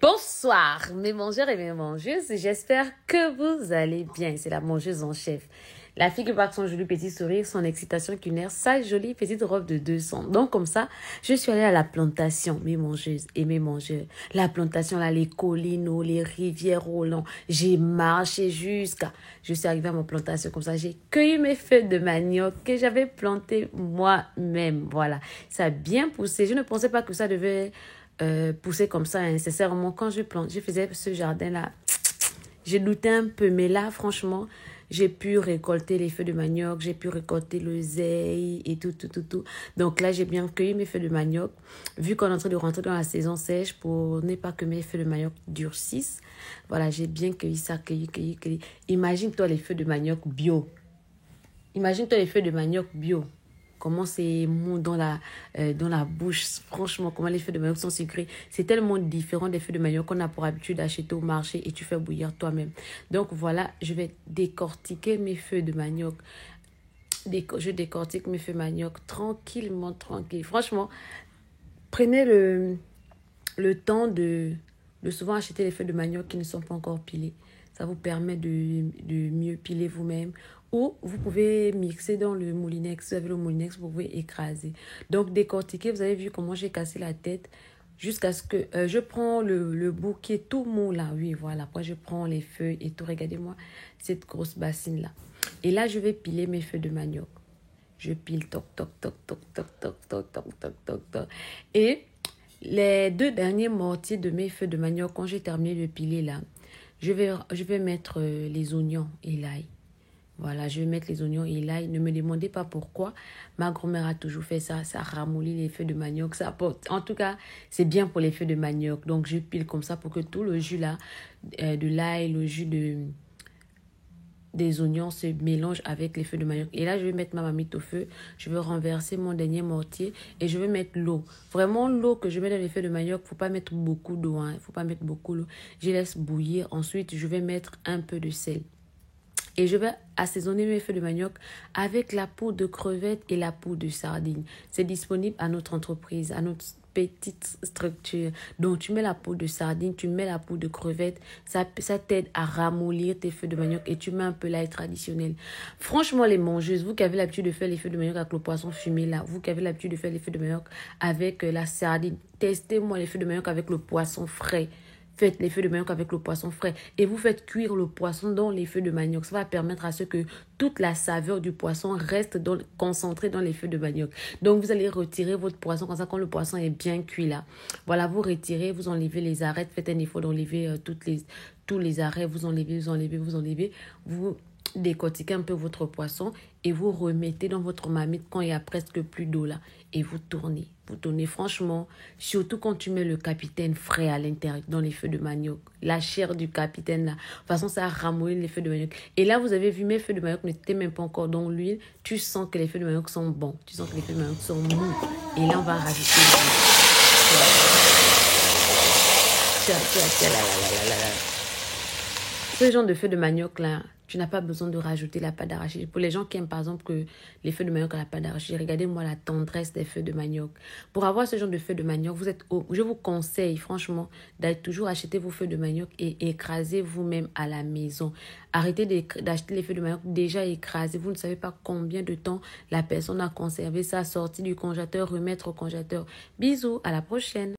Bonsoir mes mangeurs et mes mangeuses, j'espère que vous allez bien. C'est la mangeuse en chef. La fille qui parle son joli petit sourire, son excitation culinaire, sa jolie petite robe de 200. Donc comme ça, je suis allée à la plantation, mes mangeuses et mes mangeurs. La plantation là, les collines, les rivières roulant. J'ai marché jusqu'à... Je suis arrivée à ma plantation comme ça, j'ai cueilli mes feuilles de manioc que j'avais plantées moi-même. Voilà, ça a bien poussé. Je ne pensais pas que ça devait pousser comme ça nécessairement. Quand je faisais ce jardin-là, j'ai douté un peu. Mais là, franchement, j'ai pu récolter les feuilles de manioc, j'ai pu récolter l'oseille et tout. Donc là, j'ai bien cueilli mes feuilles de manioc. Vu qu'on est en train de rentrer dans la saison sèche pour ne pas que mes feuilles de manioc durcissent. Voilà, j'ai bien cueilli ça, cueilli. Imagine-toi les feuilles de manioc bio. Imagine-toi les feuilles de manioc bio. Comment c'est mou dans la bouche. Franchement, comment les feuilles de manioc sont sucrées. C'est tellement différent des feuilles de manioc qu'on a pour habitude d'acheter au marché et tu fais bouillir toi-même. Donc voilà, je vais décortiquer mes feuilles de manioc. Je décortique mes feuilles de manioc tranquillement, tranquille. Franchement, prenez le temps de souvent acheter les feuilles de manioc qui ne sont pas encore pilées. Ça vous permet de mieux piler vous-même. Ou vous pouvez mixer dans le moulinex. Vous avez le moulinex, vous pouvez écraser. Donc, décortiquer, vous avez vu comment j'ai cassé la tête jusqu'à ce que je prends le bout qui est tout mou là. Oui, voilà. Après, je prends les feuilles et tout. Regardez-moi cette grosse bassine là. Et là, je vais piler mes feuilles de manioc. Je pile, toc. Et les deux derniers mortiers de mes feuilles de manioc, quand j'ai terminé de piler là, je vais mettre les oignons et l'ail. Voilà, je vais mettre les oignons et l'ail. Ne me demandez pas pourquoi. Ma grand-mère a toujours fait ça. Ça ramollit les feuilles de manioc. Ça apporte. En tout cas, c'est bien pour les feuilles de manioc. Donc, je pile comme ça pour que tout le jus là, de l'ail, le jus des oignons se mélange avec les feuilles de manioc. Et là, je vais mettre ma marmite au feu. Je vais renverser mon dernier mortier et je vais mettre l'eau. Vraiment, l'eau que je mets dans les feuilles de manioc, faut pas mettre beaucoup d'eau. Hein. Faut pas mettre beaucoup d'eau. Je laisse bouillir. Ensuite, je vais mettre un peu de sel. Et je vais assaisonner mes feuilles de manioc avec la peau de crevette et la peau de sardine. C'est disponible à notre entreprise, à notre petite structure. Donc, tu mets la peau de sardine, tu mets la peau de crevette. Ça t'aide à ramollir tes feuilles de manioc et tu mets un peu l'ail traditionnel. Franchement, les mangeuses, vous qui avez l'habitude de faire les feuilles de manioc avec le poisson fumé là, vous qui avez l'habitude de faire les feuilles de manioc avec la sardine, testez-moi les feuilles de manioc avec le poisson frais. Faites les feuilles de manioc avec le poisson frais et vous faites cuire le poisson dans les feuilles de manioc. Ça va permettre à ce que toute la saveur du poisson reste concentrée dans les feuilles de manioc. Donc, vous allez retirer votre poisson comme ça quand le poisson est bien cuit là. Voilà, vous retirez, vous enlevez les arêtes. Faites un effort d'enlever tous les arêtes. Vous enlevez. Vous décortiquez un peu votre poisson et vous remettez dans votre marmite quand il y a presque plus d'eau là et vous tournez. Vous tournez franchement, surtout quand tu mets le capitaine frais à l'intérieur dans les feuilles de manioc. La chair du capitaine là. De toute façon, ça ramollit les feuilles de manioc. Et là, vous avez vu, mes feuilles de manioc n'étaient même pas encore dans l'huile. Tu sens que les feuilles de manioc sont bons. Tu sens que les feuilles de manioc sont mous. Et là, on va rajouter l'huile. Ce genre de feuilles de manioc là, tu n'as pas besoin de rajouter la pâte d'arachide. Pour les gens qui aiment par exemple que les feuilles de manioc à la pâte d'arachide, regardez-moi la tendresse des feuilles de manioc. Pour avoir ce genre de feuilles de manioc, je vous conseille franchement d'aller toujours acheter vos feuilles de manioc et écraser vous-même à la maison. Arrêtez d'acheter les feuilles de manioc déjà écrasées. Vous ne savez pas combien de temps la personne a conservé ça, sorti du congélateur, remettre au congélateur. Bisous, à la prochaine.